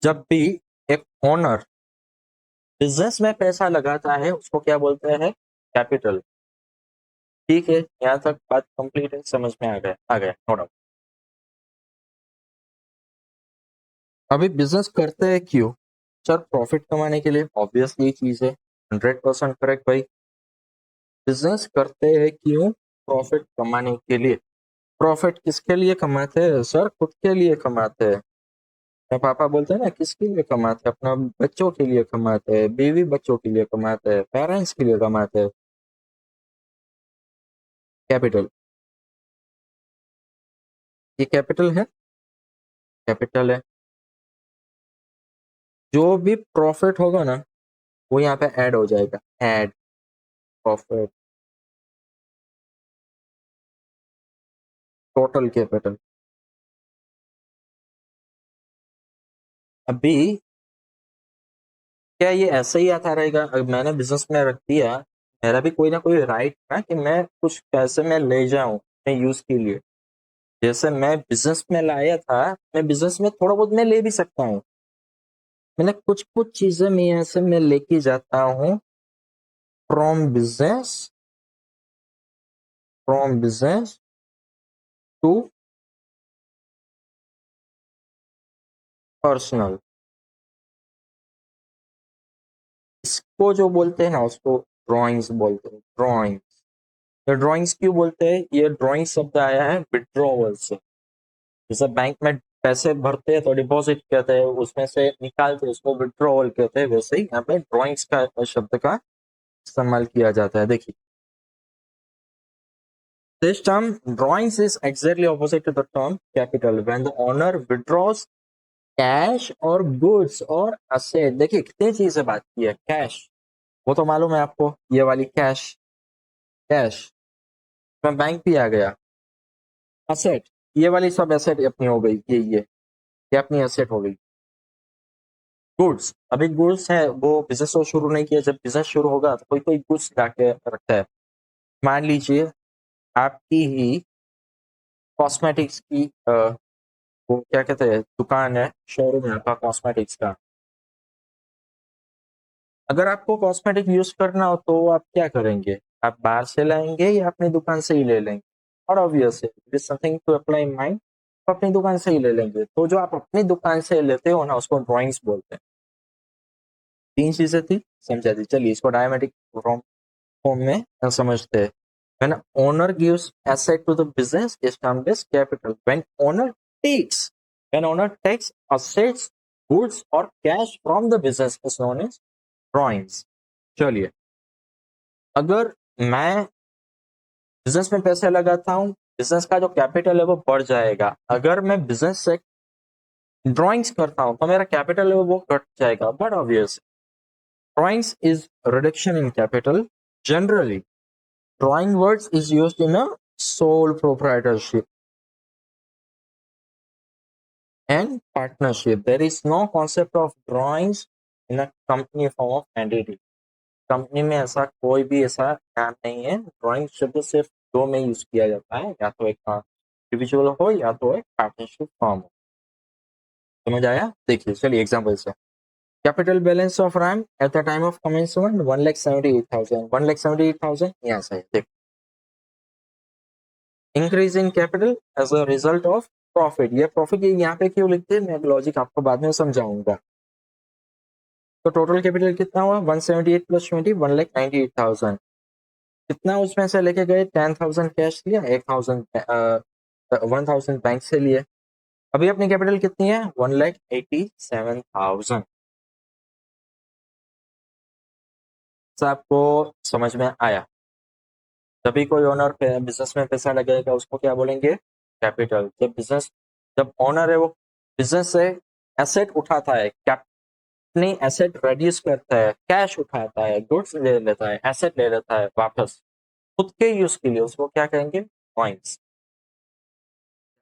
जब भी एक ओनर बिजनेस में पैसा लगाता है उसको क्या बोलते हैं? कैपिटल। ठीक है, यहाँ तक बात कंप्लीट है, समझ में आ गया नो डाउट। अभी बिजनेस करते हैं क्यों? सर प्रॉफिट कमाने के लिए, ऑब्वियस ये चीज है, 100% करेक्ट भाई। बिजनेस करते हैं क्यों? प्रॉफिट कमाने के लिए। प्रॉफिट किसके लिए कमाते हैं सर? खुद के लिए कमाते हैं। मेरे पापा बोलते हैं ना, किसके लिए कमाते हैं? अपना बच्चों के लिए कमाते हैं, बीवी बच्चों के लिए कमाते हैं, पेरेंट्स के लिए कमाते हैं। कैपिटल, ये कैपिटल है, कैपिटल है। जो भी प्रॉफिट होगा ना वो यहाँ पे ऐड हो जाएगा, ऐड प्रॉफिट, टोटल कैपिटल। अभी क्या ये ऐसे ही आता रहेगा? अगर मैंने बिजनेस में रख दिया, मेरा भी कोई ना कोई राइट है कि मैं कुछ पैसे में ले जाऊं अपने यूज के लिए। जैसे मैं बिजनेस में लाया था, मैं बिजनेस में थोड़ा बहुत मैं ले भी सकता हूँ। मैंने कुछ कुछ चीजें मैं यहाँ से मैं लेके जाता हूँ from business, from business to personal. इसको जो बोलते हैं ना उसको ड्राइंग्स बोलते हैं, ड्राइंग्स। ये ड्राइंग्स क्यों बोलते हैं? ये ड्राइंग शब्द आया है विड्रॉवल से। जैसे बैंक में पैसे भरते हैं तो डिपॉजिट कहते हैं, उसमें से निकालते हैं उसको विड्रॉवल कहते हैं, वैसे ही यहाँ पे ड्राइंग्स का शब्द का इस्तेमाल किया जाता है। देखिए, this term drawings is exactly opposite to the term capital when the owner withdraws cash और गुड्स और असेट। देखिए कितनी चीजें बात की है। कैश वो तो मालूम है आपको, ये वाली कैश, कैश में बैंक भी आ गया। असेट, ये वाली सब एसेट अपनी हो गई, ये अपनी एसेट हो गई। गुड्स, अभी गुड्स है वो बिजनेस तो शुरू नहीं किया, जब बिजनेस शुरू होगा तो कोई कोई गुड्स लाके रखता है। मान लीजिए आपकी ही कॉस्मेटिक्स की वो क्या कहते हैं दुकान है, शोरूम है आपका कॉस्मेटिक्स का। अगर आपको कॉस्मेटिक यूज करना हो तो आप क्या करेंगे? आप बाहर से लाएंगे या अपनी दुकान से ही ले लेंगे? और ऑब्वियस है, it is something to apply in mind, तो अपनी दुकान से ही ले लेंगे। तो जो आप अपनी दुकान से लेते हो ना उसको ड्राइंग्स बोलते हैं। तीन चीजें थी, समझा दी। चलिए इसको डायमेटिक फॉर्म में समझते हैं। When owner gives asset to the business is termed as capital. When owner takes assets, goods or cash from the business is known as drawings. चलिए, अगर मैं बिजनेस में पैसे लगाता हूँ, बिजनेस का जो कैपिटल है वो बढ़ जाएगा। अगर मैं बिजनेस से ड्राइंग्स करता हूँ तो मेरा कैपिटल है वो घट जाएगा। But obvious, drawings is reduction in capital. Generally drawing words is used in a sole proprietorship and partnership. There is no concept of drawings in a company form of entity. Company में ऐसा कोई भी ऐसा काम नहीं है। Drawing शब्द सिर्फ दो में यूज किया जाता है, या तो एक इंडिविजुअल हो या तो एक पार्टनरशिप फॉर्म हो। समझ आया? देखिए चलिए एग्जांपल से, capital balance of Ram at the time of commencement 1,78,000, 1,78,000 यहाँ से देखो। Increase in capital as a result of profit. ये प्रॉफिट ये यहाँ पे क्यों लिखते हैं, मैं लॉजिक आपको बाद में समझाऊंगा। तो टोटल कैपिटल कितना हुआ? 178 प्लस 20, 1,98,000। कितना उसमें से लेके गए? 10,000 कैश लिया, 1,000 बैंक से लिए। अभी अपनी कैपिटल कितनी है? 1,87,000। आपको समझ में आया? तभी कोई ओनर बिजनेस में पैसा लगेगा उसको क्या बोलेंगे? कैपिटल। जब ओनर है वो बिजनेस से एसेट उठाता है, अपनी एसेट रिड्यूस करता है, कैश उठाता है, गुड्स ले लेता है, एसेट ले लेता है वापस खुद के यूज के लिए, उसको क्या कहेंगे? पॉइंट्स।